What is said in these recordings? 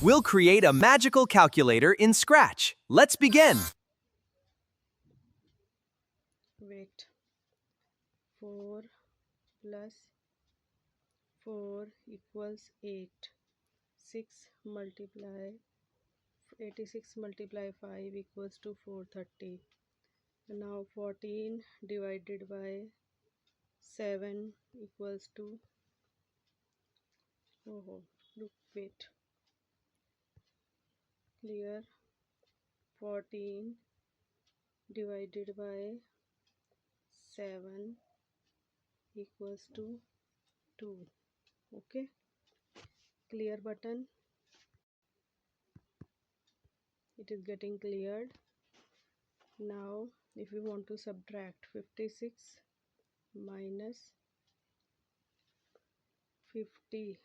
We'll create a magical calculator in Scratch. Let's begin. Wait. 4 plus 4 equals 8. 6 multiply 86 multiply 5 equals to 430. Now 14 divided by 7 equals to, oh look, wait, clear. 14 divided by 7 equals to 2. Okay, clear button. It is getting cleared. Now if we want to subtract 56 minus 50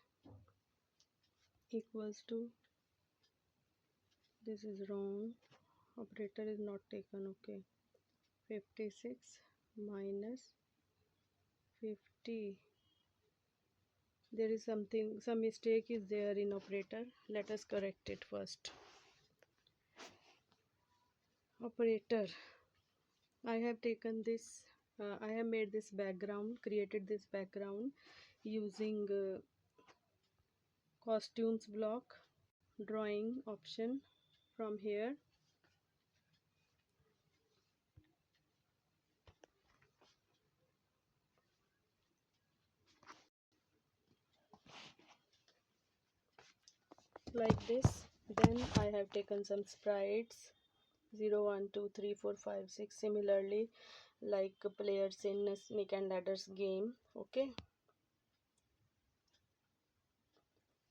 equals to, this is wrong, operator is not taken. Okay, 56 minus 50, there is some mistake is there in operator. Let us correct it first. Operator, I have taken this, I have made this background, created this background using costumes block, drawing option from here. Like this. Then I have taken some sprites 0 1 2 3 4 5 6, similarly like players in a snake and ladders game. Okay,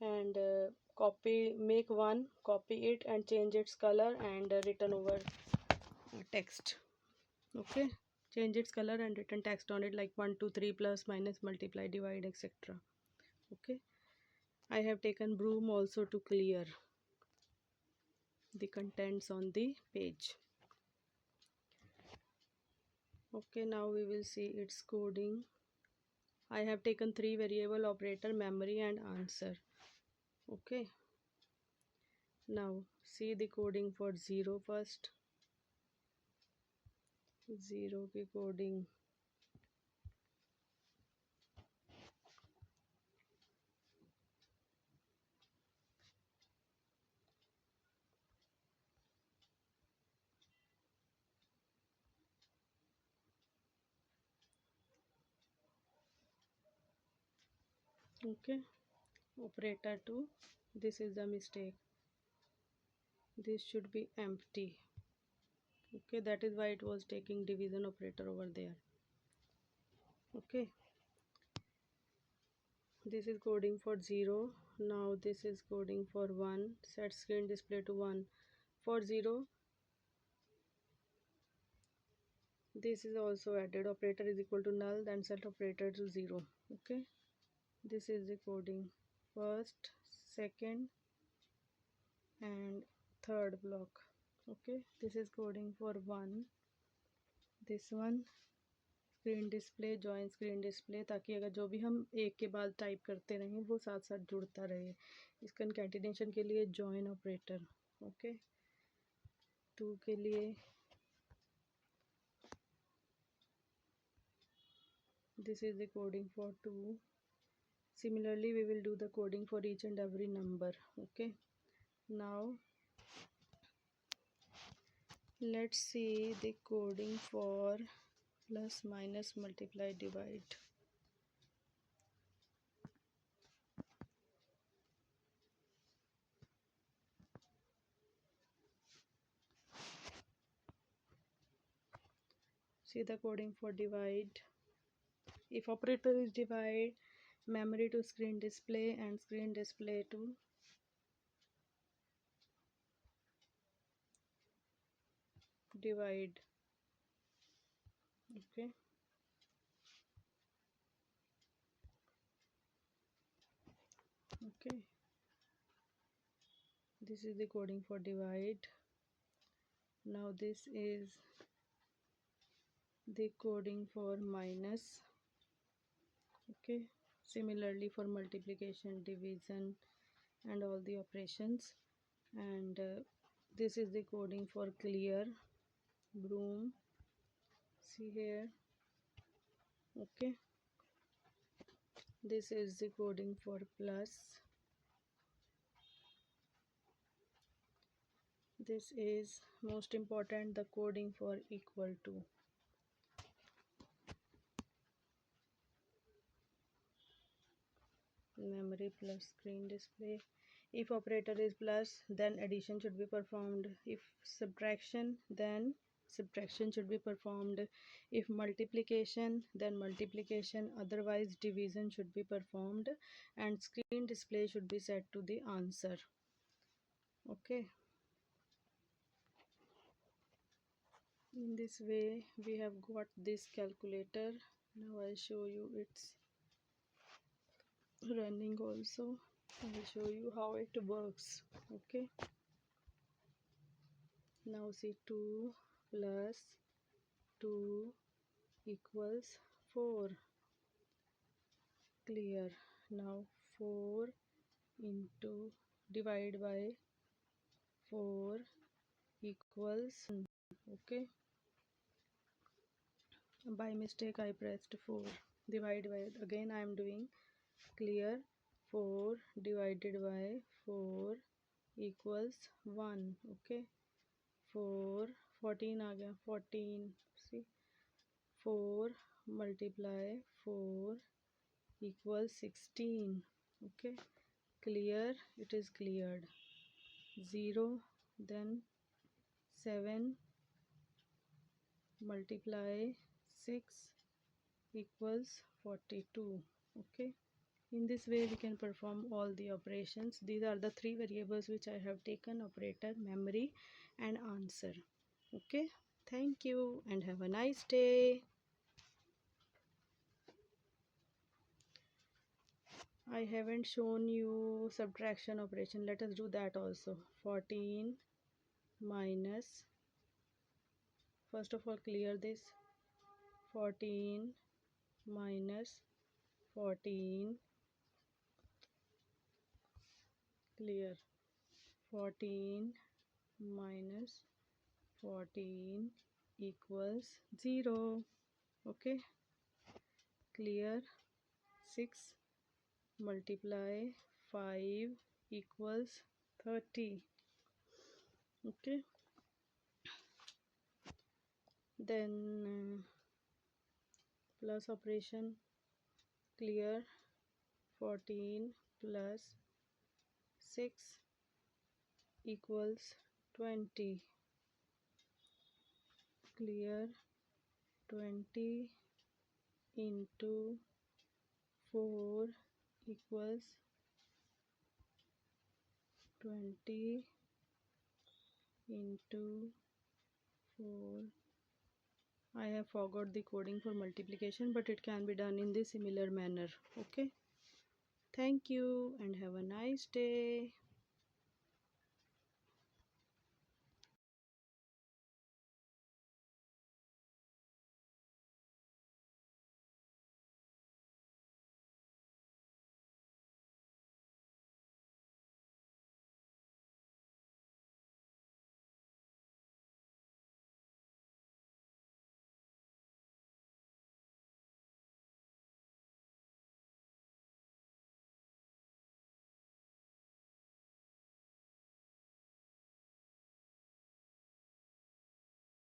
and make one, copy it and change its color and written over text. Okay, change its color and written text on it, like 1 2 3 plus minus multiply divide etc. Okay, I have taken broom also to clear the contents on the page. Okay, now we will see its coding. I have taken 3 variable operator, memory and answer. Okay, now see the coding for 0 first. 0 की coding, okay. Operator 2, this is the mistake, this should be empty. Okay, that is why it was taking division operator over there. Okay, this is coding for 0. Now this is coding for 1. Set screen display to 1. For 0, this is also added, operator is equal to null, then set operator to 0. Okay, this is the coding, first, second and third block. Okay, this is coding for 1. this one, screen display, join screen display, ताकि अगर जो भी हम एक के बाद type करते रहें वो साथ साथ जुड़ता रहे। इस कंकैटिनेशन के लिए जॉइन ऑपरेटर। ओके, 2 के लिए this is the coding for 2. Similarly we will do the coding for each and every number. Okay, now let's see the coding for plus minus multiply divide. See the coding for divide. If operator is divide, memory to screen display and screen display to divide. Okay, okay, this is the coding for divide. Now this is the coding for minus. Okay, similarly for multiplication, division and all the operations. And this is the coding for clear, broom, see here. Okay, this is the coding for plus. This is most important, the coding for equal to. Memory plus screen display. If operator is plus, then addition should be performed. If subtraction, then subtraction should be performed. If multiplication, then multiplication, otherwise division should be performed, and screen display should be set to the answer. Okay, in this way we have got this calculator. Now I'll show you its running also. I'll show you how it works. Okay, now see, 2 plus 2 equals 4. Clear. Now 4 into divide by 4 equals 1. Okay, by mistake I pressed 4. Divide by, again I am doing. Clear. 4 divided by 4 equals 1. Okay, 4 14 आ गया, 14. See, 4 multiply 4 equals 16. Okay, clear, it is cleared. 0, then 7 multiply 6 equals 42. Okay, in this way we can perform all the operations. These are the 3 variables which I have taken: operator, memory, and answer. Okay, thank you and have a nice day. I haven't shown you subtraction operation. Let us do that also. 14 minus, first of all clear this. 14 minus 14, clear. 14 minus 14 equals 0. Okay, clear. 6 multiply 5 equals 30. Okay, then plus operation. Clear. 14 plus 6 equals 20. Clear. 20 into 4 equals 20 into 4. I have forgot the coding for multiplication, but it can be done in the similar manner. Okay, thank you and have a nice day.